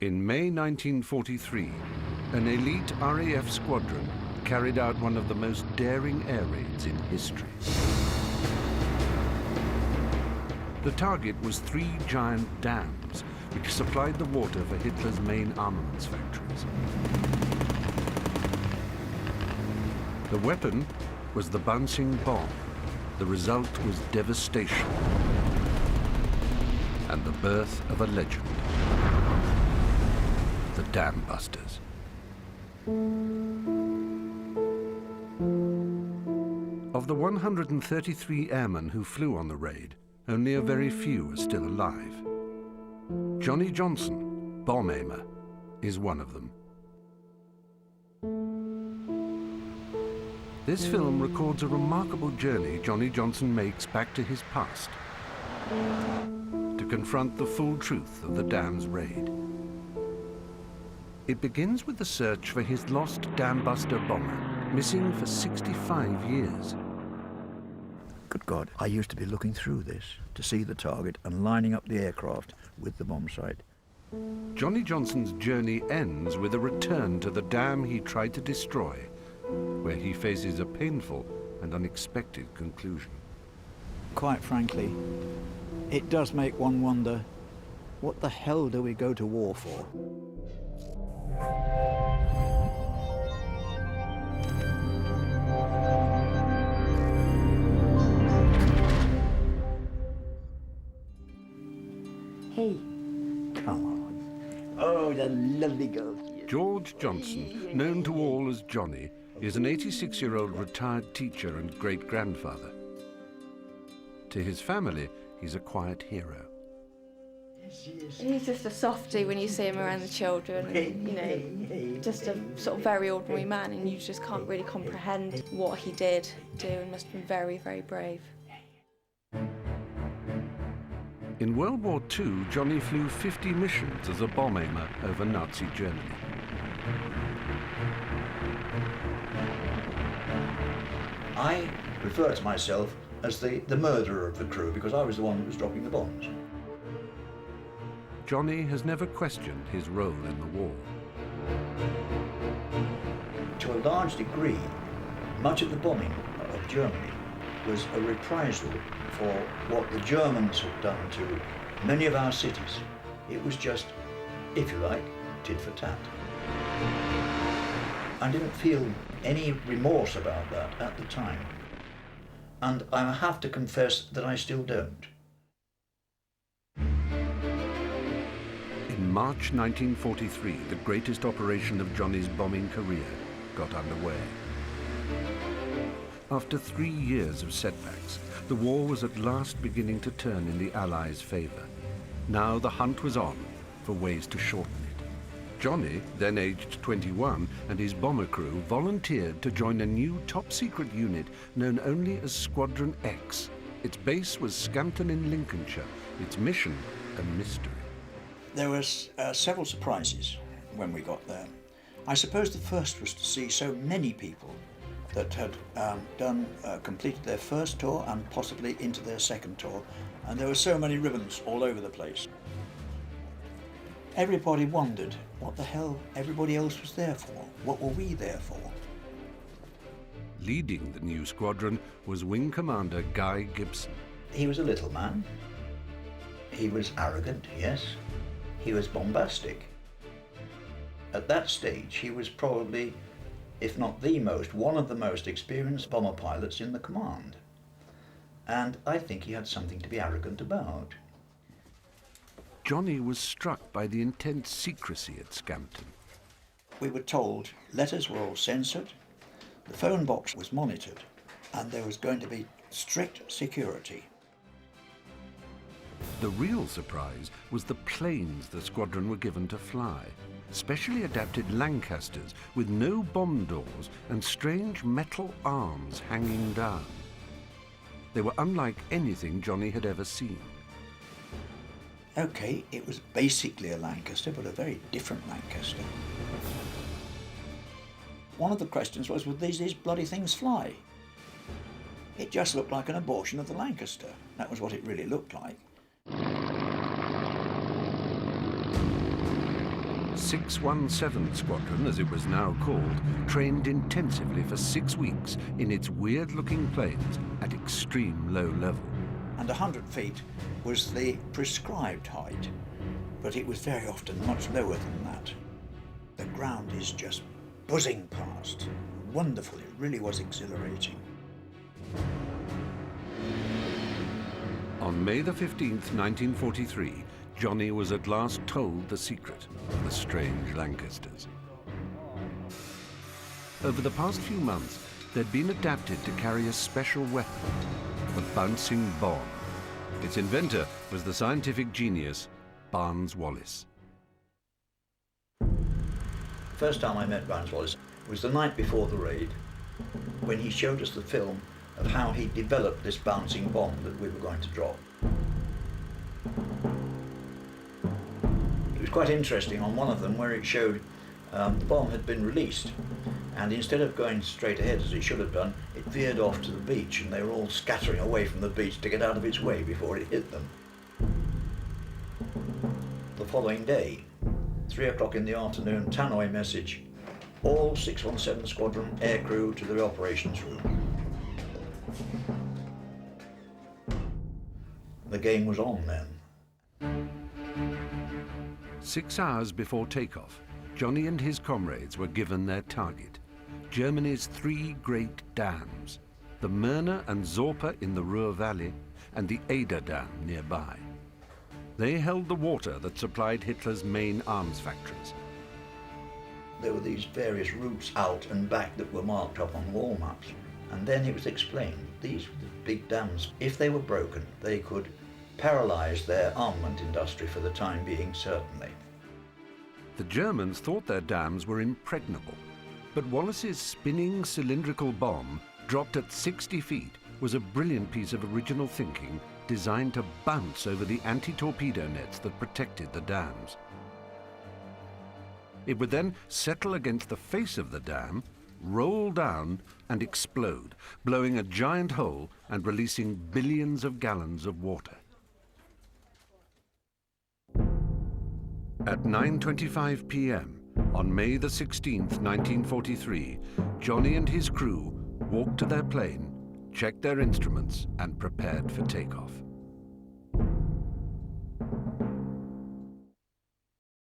In May 1943, an elite RAF squadron carried out one of the most daring air raids in history. The target was 3 giant dams, which supplied the water for Hitler's main armaments factories. The weapon was the bouncing bomb. The result was devastation and the birth of a legend, the Dambusters. Of the 133 airmen who flew on the raid, only a very few are still alive. Johnnie Johnson, bomb aimer, is one of them. This film records a remarkable journey Johnnie Johnson makes back to his past to confront the full truth of the dam's raid. It begins with the search for his lost Dambuster bomber, missing for 65 years. Good God, I used to be looking through this to see the target and lining up the aircraft with the bomb sight. Johnnie Johnson's journey ends with a return to the dam he tried to destroy, where he faces a painful and unexpected conclusion. Quite frankly, it does make one wonder, what the hell do we go to war for? Hey. Come on. Oh, the lovely girl. George Johnson, known to all as Johnny, is an 86-year-old retired teacher and great-grandfather. To his family, he's a quiet hero. He's just a softie when you see him around the children, and, you know, just a sort of very ordinary man, and you just can't really comprehend what he did do, and must have been very, very brave. In World War II, Johnny flew 50 missions as a bomb aimer over Nazi Germany. I refer to myself as the murderer of the crew because I was the one who was dropping the bombs. Johnny has never questioned his role in the war. To a large degree, much of the bombing of Germany was a reprisal for what the Germans had done to many of our cities. It was just, if you like, tit for tat. I didn't feel any remorse about that at the time. And I have to confess that I still don't. In March 1943, the greatest operation of Johnny's bombing career got underway. After 3 years of setbacks, the war was at last beginning to turn in the Allies' favor. Now the hunt was on for ways to shorten it. Johnny, then aged 21, and his bomber crew volunteered to join a new top-secret unit known only as Squadron X. Its base was Scampton in Lincolnshire, its mission a mystery. There were several surprises when we got there. I suppose the first was to see so many people that had completed their first tour and possibly into their second tour, and there were so many ribbons all over the place. Everybody wondered what the hell everybody else was there for. What were we there for? Leading the new squadron was Wing Commander Guy Gibson. He was a little man. He was arrogant, yes. He was bombastic. At that stage, he was probably, if not the most, one of the most experienced bomber pilots in the command. And I think he had something to be arrogant about. Johnny was struck by the intense secrecy at Scampton. We were told letters were all censored, the phone box was monitored, and there was going to be strict security. The real surprise was the planes the squadron were given to fly. Specially adapted Lancasters with no bomb doors and strange metal arms hanging down. They were unlike anything Johnny had ever seen. Okay, it was basically a Lancaster, but a very different Lancaster. One of the questions was, would these bloody things fly? It just looked like an abortion of the Lancaster. That was what it really looked like. 617 Squadron, as it was now called, trained intensively for 6 weeks in its weird-looking planes at extreme low level. And 100 feet was the prescribed height, but it was very often much lower than that. The ground is just buzzing past. Wonderful, it really was exhilarating. On May the 15th, 1943, Johnnie was at last told the secret of the strange Lancasters. Over the past few months, they'd been adapted to carry a special weapon, the bouncing bomb. Its inventor was the scientific genius Barnes Wallis. First time I met Barnes Wallis was the night before the raid, when he showed us the film of how he developed this bouncing bomb that we were going to drop. It was quite interesting on one of them where it showed the bomb had been released, and instead of going straight ahead as it should have done, it veered off to the beach, and they were all scattering away from the beach to get out of its way before it hit them. The following day, 3 o'clock in the afternoon, tannoy message, all 617 Squadron aircrew to the operations room. The game was on then. 6 hours before takeoff, Johnnie and his comrades were given their target, Germany's 3 great dams, the Möhne and Sorpe in the Ruhr Valley and the Eder Dam nearby. They held the water that supplied Hitler's main arms factories. There were these various routes out and back that were marked up on wall maps, and then it was explained these big dams, if they were broken, they could paralyze their armament industry for the time being, certainly. The Germans thought their dams were impregnable, but Wallis's spinning cylindrical bomb, dropped at 60 feet, was a brilliant piece of original thinking designed to bounce over the anti-torpedo nets that protected the dams. It would then settle against the face of the dam, roll down and explode, blowing a giant hole and releasing billions of gallons of water. At 9:25 p.m. on May the 16th, 1943, Johnnie and his crew walked to their plane, checked their instruments, and prepared for takeoff.